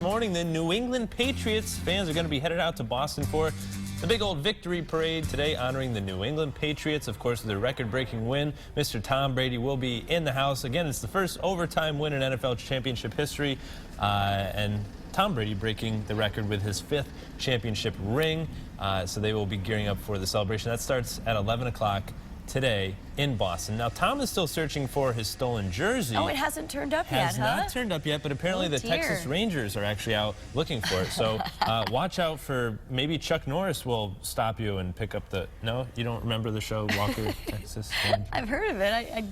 morning, the New England Patriots fans are going to be headed out to Boston for the big old victory parade today, honoring the New England Patriots. Of course, with their record-breaking win, Mr. Tom Brady will be in the house. Again, it's the first overtime win in NFL championship history, and Tom Brady breaking the record with his 5th championship ring. So they will be gearing up for the celebration. That starts at 11 o'clock today in Boston. Now, Tom is still searching for his stolen jersey. Oh, it hasn't turned up yet, huh? Has not turned up yet, but apparently the Texas Rangers are actually out looking for it. So watch out for, maybe Chuck Norris will stop you and pick up the, no? You don't remember the show, Walker, Texas Rangers? I've heard of it.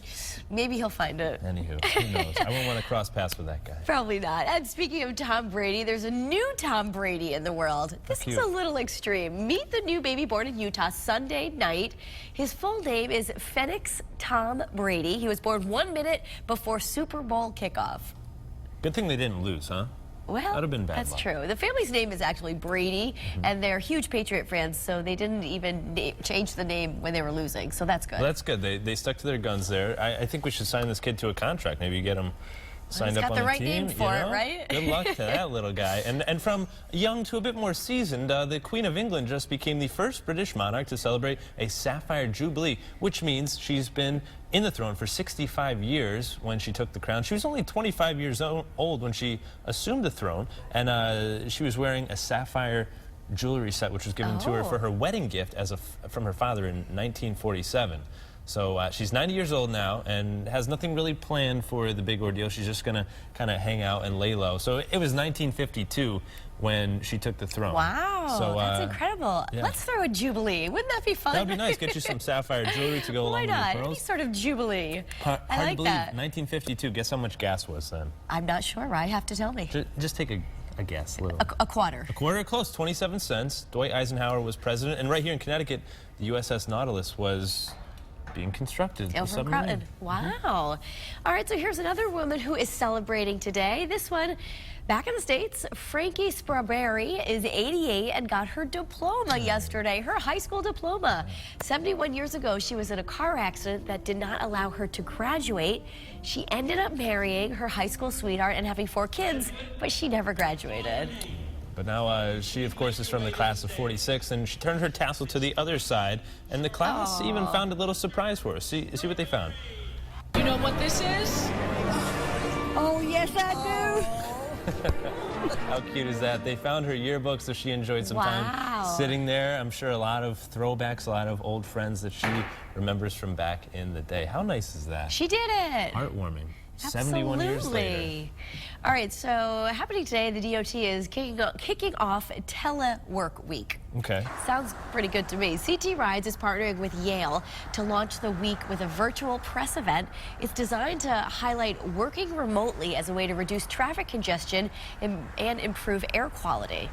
Maybe he'll find it. Anywho, who knows? I wouldn't want to cross paths with that guy. Probably not. And speaking of Tom Brady, there's a new Tom Brady in the world. This is a little extreme. Meet the new baby born in Utah Sunday night. His full name is Phoenix Tom Brady. He was born 1 minute before Super Bowl kickoff. Good thing they didn't lose, huh? Well, that'd have been bad that's luck. True. The family's name is actually Brady, and they're huge Patriot fans, so they didn't even change the name when they were losing, so that's good. Well, that's good. They stuck to their guns there. I think we should sign this kid to a contract. Maybe get him signed up on the team. He's got the right name for it, right? Good luck to that little guy. And from young to a bit more seasoned, the Queen of England just became the first British monarch to celebrate a Sapphire Jubilee, which means she's been in the throne for 65 years when she took the crown. She was only 25 years old when she assumed the throne, and she was wearing a sapphire jewelry set, which was given to her for her wedding gift from her father in 1947. So she's 90 years old now and has nothing really planned for the big ordeal. She's just going to kind of hang out and lay low. So it was 1952 when she took the throne. Wow, so, that's incredible. Yeah. Let's throw a jubilee. Wouldn't that be fun? That would be nice. Get you some sapphire jewelry to go along with your pearls. Why not? Any sort of jubilee. Hard I like to believe, that. 1952. Guess how much gas was then? I'm not sure. Right? Have to tell me. Just take a guess. A quarter. A quarter, close, 27 cents. Dwight Eisenhower was president. And right here in Connecticut, the USS Nautilus was being constructed. Wow. All right, so here's another woman who is celebrating today. This one, back in the States, Frankie Strawberry is 88 and got her diploma yesterday, her high school diploma. 71 years ago, she was in a car accident that did not allow her to graduate. She ended up marrying her high school sweetheart and having 4 kids, but she never graduated. But now she, of course, is from the class of 46, and she turned her tassel to the other side, and the class even found a little surprise for her. See what they found. You know what this is? Oh, yes, I do. How cute is that? They found her yearbook, so she enjoyed some time sitting there. I'm sure a lot of throwbacks, a lot of old friends that she remembers from back in the day. How nice is that? She did it. Heartwarming. 71 years later. All right, so happening today, the DOT is kicking off Telework Week. Okay. Sounds pretty good to me. CT Rides is partnering with Yale to launch the week with a virtual press event. It's designed to highlight working remotely as a way to reduce traffic congestion and improve air quality.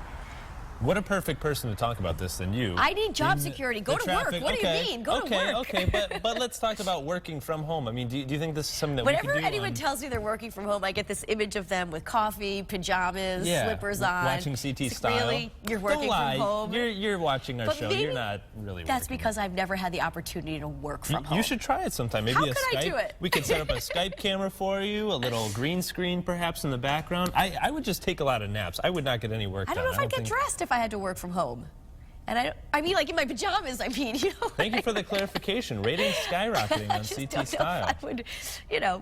What a perfect person to talk about this than you. I need job security. Go to work. What do you mean? Go to work. Okay, but let's talk about working from home. I mean, do you think this is something that we Whenever can do? anyone tells me they're working from home, I get this image of them with coffee, pajamas, slippers on. Watching CT Style. Really? You're working from home? You're watching our show. Maybe you're not really That's because I've never had the opportunity to work from home. You should try it sometime. Maybe How could I do it? We could set up a Skype camera for you, a little green screen perhaps in the background. I would just take a lot of naps. I would not get any work done. I don't know if I'd get dressed if I had to work from home. And I mean, like in my pajamas, I mean, you know. Thank you for the clarification. Ratings skyrocketing on CT Style. I would,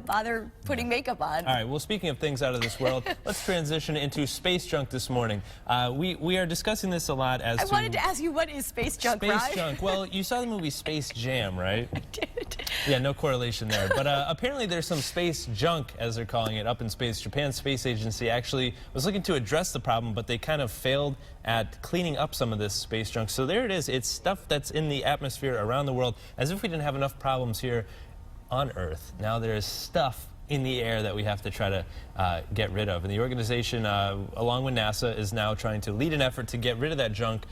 bother putting makeup on. All right, well, speaking of things out of this world, let's transition into space junk this morning. We are discussing this a lot as I wanted to ask you, what is space junk, Space junk. Well, you saw the movie Space Jam, right? I did. Yeah, no correlation there. But apparently there's some space junk, as they're calling it, up in space. Japan's space agency actually was looking to address the problem, but they kind of failed at cleaning up some of this space junk. So there it is. It's stuff that's in the atmosphere around the world, as if we didn't have enough problems here on Earth. Now there's stuff in the air that we have to try to get rid of. And the organization, along with NASA, is now trying to lead an effort to get rid of that junk.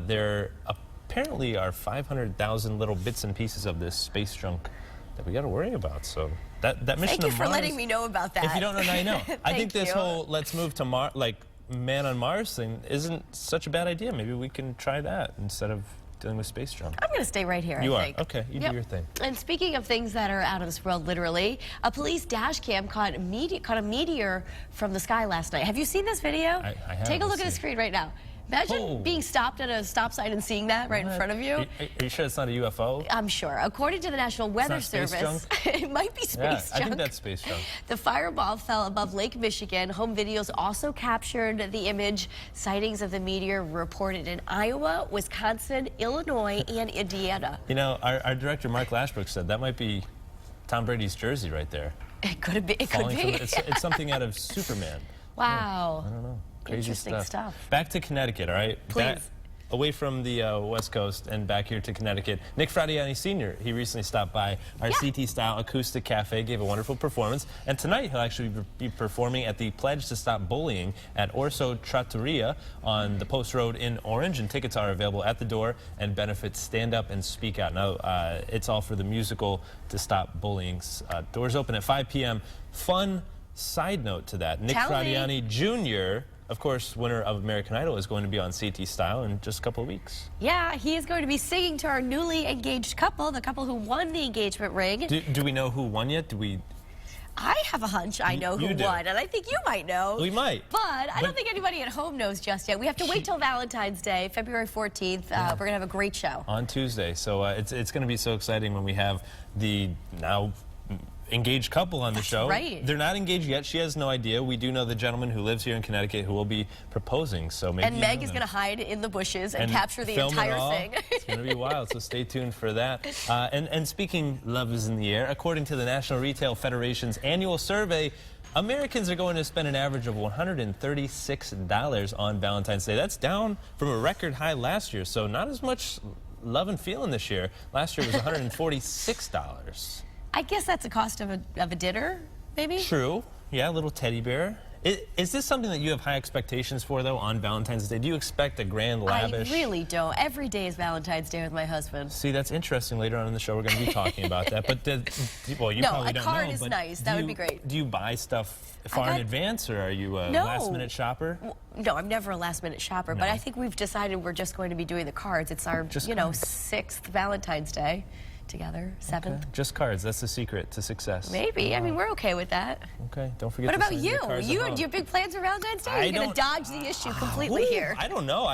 There apparently are 500,000 little bits and pieces of this space junk that we got to worry about. So that mission Thank you for Mars, letting me know about that. If you don't know, now you know. I think this you. whole let's move to Mars, like man on Mars thing, isn't such a bad idea. Maybe we can try that instead of dealing with space junk. I'm going to stay right here, You I are? think. Okay, you do your thing. And speaking of things that are out of this world, literally, a police dash cam caught a meteor from the sky last night. Have you seen this video? I haven't. Take a look at the screen right now. Imagine Oh. being stopped at a stop sign and seeing that right in front of you. Are you sure it's not a UFO? I'm sure. According to the National Weather not space Service, it might be space Yeah, junk. I think that's space junk. The fireball fell above Lake Michigan. Home videos also captured the image. Sightings of the meteor reported in Iowa, Wisconsin, Illinois, and Indiana. You know, our director, Mark Lashbrook, said that might be Tom Brady's jersey right there. It could be. It could Falling be. from, it's something out of Superman. Wow. I don't know. Crazy Interesting stuff. Back to Connecticut, all right? Please. Away from the West Coast and back here to Connecticut. Nick Fradiani Sr., he recently stopped by our CT-style acoustic cafe, gave a wonderful performance, and tonight he'll actually be performing at the Pledge to Stop Bullying at Orso Trattoria on the Post Road in Orange, and tickets are available at the door and benefits Stand Up and Speak Out. Now, it's all for the musical To Stop Bullying. Doors open at 5 p.m. Fun side note to that, Nick Fradiani Jr., of course, winner of American Idol, is going to be on CT Style in just a couple of weeks. Yeah, he is going to be singing to our newly engaged couple, the couple who won the engagement ring. Do we know who won yet? I have a hunch I know who won, and I think you might know. We might. But I don't think anybody at home knows just yet. We have to wait till Valentine's Day, February 14th. We're going to have a great show. On Tuesday. So it's going to be so exciting when we have the now engaged couple on the show. Right. They're not engaged yet. She has no idea. We do know the gentleman who lives here in Connecticut who will be proposing. So maybe. And Meg is going to hide in the bushes and capture the film entire it all. thing. It's going to be wild. So stay tuned for that. And speaking love is in the air, according to the National Retail Federation's annual survey, Americans are going to spend an average of $136 on Valentine's Day. That's down from a record high last year. So not as much love and feeling this year. Last year was $146. I guess that's the cost of a dinner, maybe? True. Yeah, a little teddy bear. Is this something that you have high expectations for, though, on Valentine's Day? Do you expect a grand, lavish? I really don't. Every day is Valentine's Day with my husband. See, that's interesting. Later on in the show, we're going to be talking about that. But, well, you probably don't know. No, a card is nice. That would be great. Do you buy stuff far in advance, or are you a last-minute shopper? No, I'm never a last-minute shopper, but I think we've decided we're just going to be doing the cards. It's our, sixth Valentine's Day together, seventh. Okay. Just cards. That's the secret to success. Maybe. I mean, we're okay with that. Okay. Don't forget. What to about send you? your cards at home. Do you have big plans for Valentine's Day? Or are you going to dodge the issue completely here? I don't know.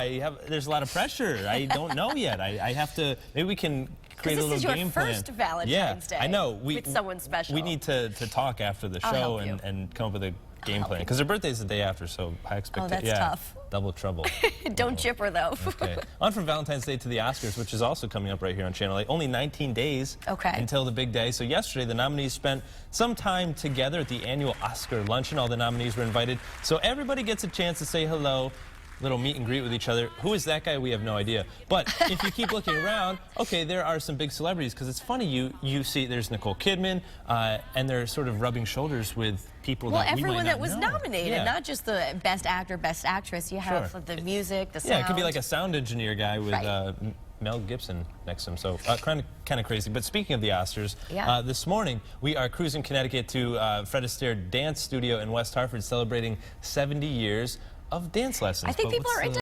There's a lot of pressure. I don't know yet. I have to. Maybe we can create a little game plan. This is your first Valentine's Day. I know. With someone special. We need to talk after the show and come up with a game plan, because her birthday's the day after, so high expectations. Oh, that's tough. Double trouble. Don't chip her, though. Okay. On from Valentine's Day to the Oscars, which is also coming up right here on Channel 8. Only 19 days until the big day. So yesterday, the nominees spent some time together at the annual Oscar luncheon. All the nominees were invited, so everybody gets a chance to say hello. Little meet and greet with each other. Who is that guy? We have no idea. But if you keep looking around, okay, there are some big celebrities, because it's funny, you see there's Nicole Kidman, and they're sort of rubbing shoulders with people that we might not know. Everyone that was nominated, not just the best actor, best actress. You have the music, the sound. Yeah, it could be like a sound engineer guy with Mel Gibson next to him. So kind of crazy. But speaking of the Oscars, this morning we are cruising Connecticut to Fred Astaire Dance Studio in West Hartford, celebrating 70 years of dance lessons. I think people are into